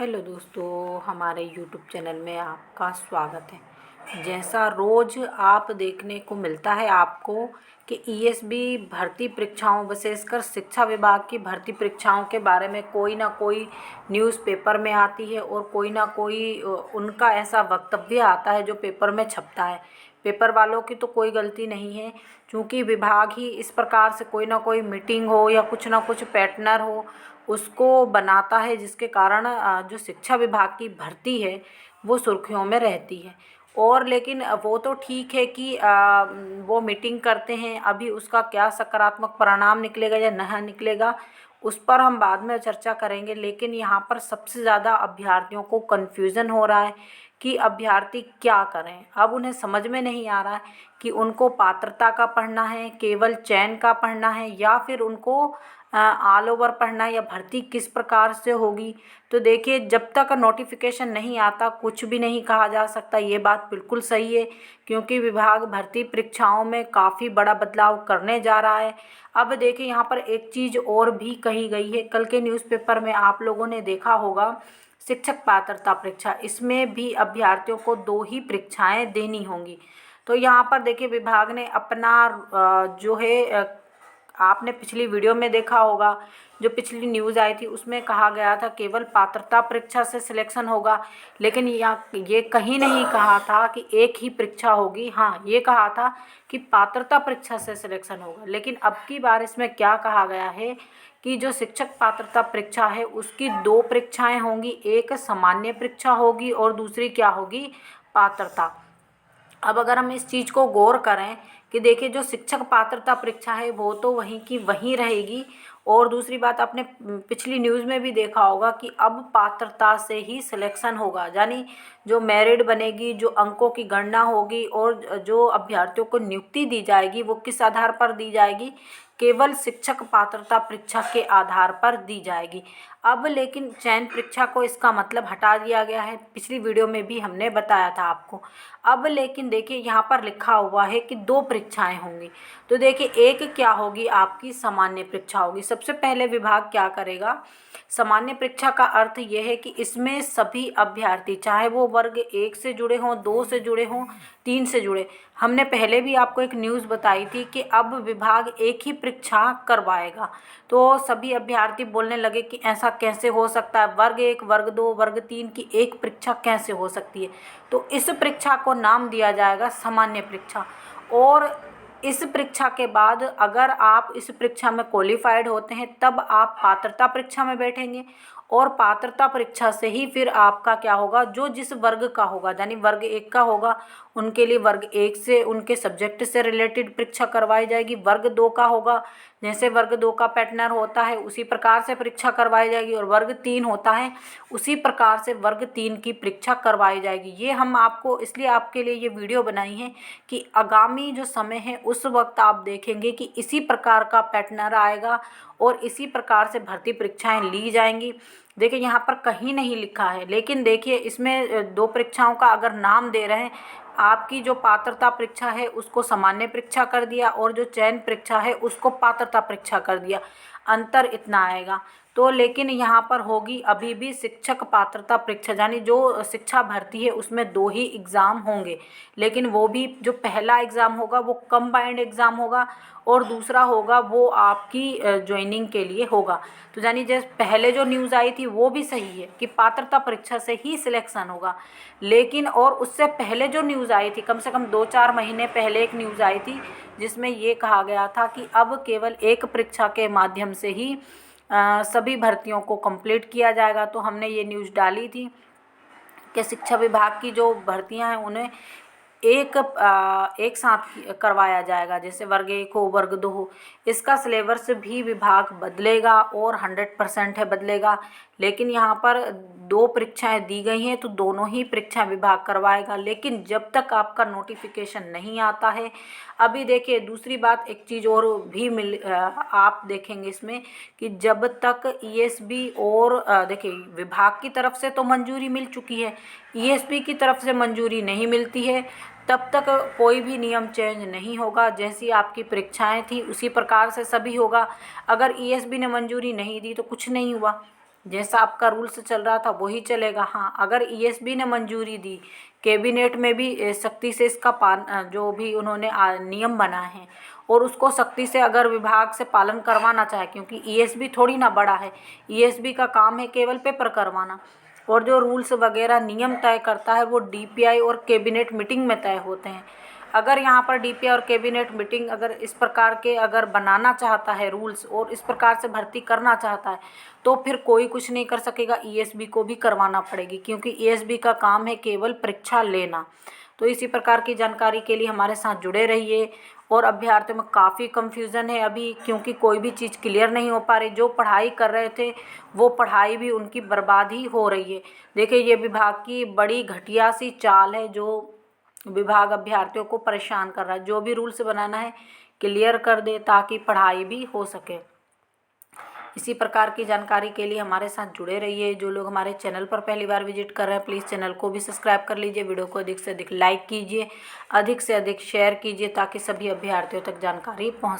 Hello दोस्तों, हमारे YouTube channel में आपका स्वागत है। जैसा रोज़ आप देखने को मिलता है आपको कि ईएसबी भर्ती परीक्षाओं, विशेषकर शिक्षा विभाग की भर्ती परीक्षाओं के बारे में कोई ना कोई न्यूज़पेपर में आती है और कोई ना कोई उनका ऐसा वक्तव्य आता है जो पेपर में छपता है। पेपर वालों की तो कोई गलती नहीं है, क्योंकि विभाग ही इस प्रकार से कोई ना कोई मीटिंग हो या कुछ ना कुछ पैटर्न हो उसको बनाता है, जिसके कारण जो शिक्षा विभाग की भर्ती है वो सुर्खियों में रहती है। और लेकिन वो तो ठीक है कि वो मीटिंग करते हैं, अभी उसका क्या सकारात्मक परिणाम निकलेगा या नहीं निकलेगा उस पर हम बाद में चर्चा करेंगे। लेकिन यहाँ पर सबसे ज़्यादा अभ्यर्थियों को कन्फ्यूज़न हो रहा है कि अभ्यर्थी क्या करें। अब उन्हें समझ में नहीं आ रहा है कि उनको पात्रता का पढ़ना है, केवल चयन का पढ़ना है, या फिर उनको ऑल ओवर पढ़ना है, या भर्ती किस प्रकार से होगी। तो देखिए, जब तक नोटिफिकेशन नहीं आता कुछ भी नहीं कहा जा सकता। ये बात बिल्कुल सही है, क्योंकि विभाग भर्ती परीक्षाओं में काफ़ी बड़ा बदलाव करने जा रहा है। अब देखिए, यहाँ पर एक चीज़ और भी कही गई है। कल के न्यूज़पेपर में आप लोगों ने देखा होगा, शिक्षक पात्रता परीक्षा, इसमें भी अभ्यर्थियों को 2 ही परीक्षाएं देनी होंगी। तो यहाँ पर देखिए, विभाग ने अपना जो है आपने पिछली वीडियो में देखा होगा, जो पिछली न्यूज़ आई थी उसमें कहा गया था केवल पात्रता परीक्षा से सिलेक्शन होगा। लेकिन ये कहीं नहीं कहा था कि एक ही परीक्षा होगी। हाँ, ये कहा था कि पात्रता परीक्षा से सिलेक्शन होगा। लेकिन अब की बार इसमें क्या कहा गया है कि जो शिक्षक पात्रता परीक्षा है उसकी 2 परीक्षाएं होंगी, एक सामान्य परीक्षा होगी और दूसरी क्या होगी, पात्रता। अब अगर हम इस चीज़ को गौर करें कि देखिए, जो शिक्षक पात्रता परीक्षा है वो तो वहीं की वहीं रहेगी। और दूसरी बात, आपने पिछली न्यूज़ में भी देखा होगा कि अब पात्रता से ही सिलेक्शन होगा, यानी जो मेरिट बनेगी, जो अंकों की गणना होगी और जो अभ्यर्थियों को नियुक्ति दी जाएगी वो किस आधार पर दी जाएगी, केवल शिक्षक पात्रता परीक्षा के आधार पर दी जाएगी। अब लेकिन चयन परीक्षा को इसका मतलब हटा दिया गया है, पिछली वीडियो में भी हमने बताया था आपको। अब लेकिन देखिए, यहाँ पर लिखा हुआ है कि 2 परीक्षाएं होंगी। तो देखिए, एक क्या होगी, आपकी सामान्य परीक्षा होगी। सबसे पहले विभाग क्या करेगा, सामान्य परीक्षा का अर्थ यह है कि इसमें सभी अभ्यर्थी, चाहे वो वर्ग 1 से जुड़े हों, 2 से जुड़े हों, 3 से जुड़े, हमने पहले भी आपको एक न्यूज़ बताई थी कि अब विभाग एक ही परीक्षा करवाएगा। तो सभी अभ्यर्थी बोलने लगे कि ऐसा कैसे हो सकता है, वर्ग 1, वर्ग 2, वर्ग 3 की एक परीक्षा कैसे हो सकती है। तो इस परीक्षा को नाम दिया जाएगा सामान्य परीक्षा। और इस परीक्षा के बाद अगर आप इस परीक्षा में क्वालिफाइड होते हैं तब आप पात्रता परीक्षा में बैठेंगे, और पात्रता परीक्षा से ही फिर आपका क्या होगा, जो जिस वर्ग का होगा, यानी वर्ग 1 का होगा उनके लिए वर्ग 1 से उनके सब्जेक्ट से रिलेटेड परीक्षा करवाई जाएगी। वर्ग 2 का होगा, जैसे वर्ग 2 का पैटर्न होता है उसी प्रकार से परीक्षा करवाई जाएगी। और वर्ग 3 होता है, उसी प्रकार से वर्ग 3 की परीक्षा करवाई जाएगी। ये हम आपको इसलिए आपके लिए ये वीडियो बनाई है कि आगामी जो समय है उस वक्त आप देखेंगे कि इसी प्रकार का पैटर्न आएगा और इसी प्रकार से भर्ती परीक्षाएं ली जाएंगी। देखिए, यहाँ पर कहीं नहीं लिखा है, लेकिन देखिए इसमें 2 परीक्षाओं का अगर नाम दे रहे हैं, आपकी जो पात्रता परीक्षा है उसको सामान्य परीक्षा कर दिया और जो चयन परीक्षा है उसको पात्रता परीक्षा कर दिया, अंतर इतना आएगा। तो लेकिन यहाँ पर होगी अभी भी शिक्षक पात्रता परीक्षा, यानी जो शिक्षा भर्ती है उसमें 2 ही एग्ज़ाम होंगे। लेकिन वो भी जो पहला एग्ज़ाम होगा वो कंबाइंड एग्ज़ाम होगा और दूसरा होगा वो आपकी ज्वाइनिंग के लिए होगा। तो यानी जैसे पहले जो न्यूज़ आई थी वो भी सही है कि पात्रता परीक्षा से ही सिलेक्शन होगा। लेकिन और उससे पहले जो न्यूज़ आई थी, कम से कम 2-4 महीने पहले एक न्यूज़ आई थी जिसमें ये कहा गया था कि अब केवल एक परीक्षा के माध्यम से ही सभी भर्तियों को कंप्लीट किया जाएगा। तो हमने ये न्यूज़ डाली थी कि शिक्षा विभाग की जो भर्तियां हैं उन्हें एक साथ करवाया जाएगा, जैसे वर्ग 1 हो, वर्ग 2 हो। इसका सिलेबस भी विभाग बदलेगा और 100% है बदलेगा। लेकिन यहाँ पर 2 परीक्षाएं दी गई हैं तो दोनों ही परीक्षा विभाग करवाएगा। लेकिन जब तक आपका नोटिफिकेशन नहीं आता है, अभी देखिए दूसरी बात, एक चीज़ और भी आप देखेंगे इसमें कि जब तक ईएसबी और देखिए विभाग की तरफ से तो मंजूरी मिल चुकी है, ईएसबी की तरफ से मंजूरी नहीं मिलती है, तब तक कोई भी नियम चेंज नहीं होगा। जैसी आपकी परीक्षाएं थी उसी प्रकार से सभी होगा। अगर ईएसबी ने मंजूरी नहीं दी तो कुछ नहीं हुआ। जैसा आपका रूल्स चल रहा था वही चलेगा। हाँ, अगर ईएसबी ने मंजूरी दी, कैबिनेट में भी सख्ती से इसका जो भी उन्होंने नियम बनाए हैं और उसको सख्ती से अगर विभाग से पालन करवाना चाहे, क्योंकि ईएसबी थोड़ी ना बड़ा है, ईएसबी का काम है केवल पेपर करवाना, और जो रूल्स वगैरह नियम तय करता है वो डीपीआई और कैबिनेट मीटिंग में तय होते हैं। अगर यहाँ पर डीपीआई और कैबिनेट मीटिंग अगर इस प्रकार के अगर बनाना चाहता है रूल्स और इस प्रकार से भर्ती करना चाहता है, तो फिर कोई कुछ नहीं कर सकेगा, ईएसबी को भी करवाना पड़ेगी, क्योंकि ईएसबी का काम है केवल परीक्षा लेना। तो इसी प्रकार की जानकारी के लिए हमारे साथ जुड़े रहिए। और अभ्यर्थियों में काफ़ी कन्फ्यूज़न है अभी, क्योंकि कोई भी चीज़ क्लियर नहीं हो पा रही। जो पढ़ाई कर रहे थे वो पढ़ाई भी उनकी बर्बाद ही हो रही है। देखिए, ये विभाग की बड़ी घटिया सी चाल है जो विभाग अभ्यर्थियों को परेशान कर रहा है। जो भी रूल्स बनाना है क्लियर कर दे ताकि पढ़ाई भी हो सके। इसी प्रकार की जानकारी के लिए हमारे साथ जुड़े रहिए। जो लोग हमारे चैनल पर पहली बार विजिट कर रहे हैं, प्लीज़ चैनल को भी सब्सक्राइब कर लीजिए। वीडियो को अधिक से अधिक लाइक कीजिए, अधिक से अधिक शेयर कीजिए, ताकि सभी अभ्यर्थियों तक जानकारी पहुँच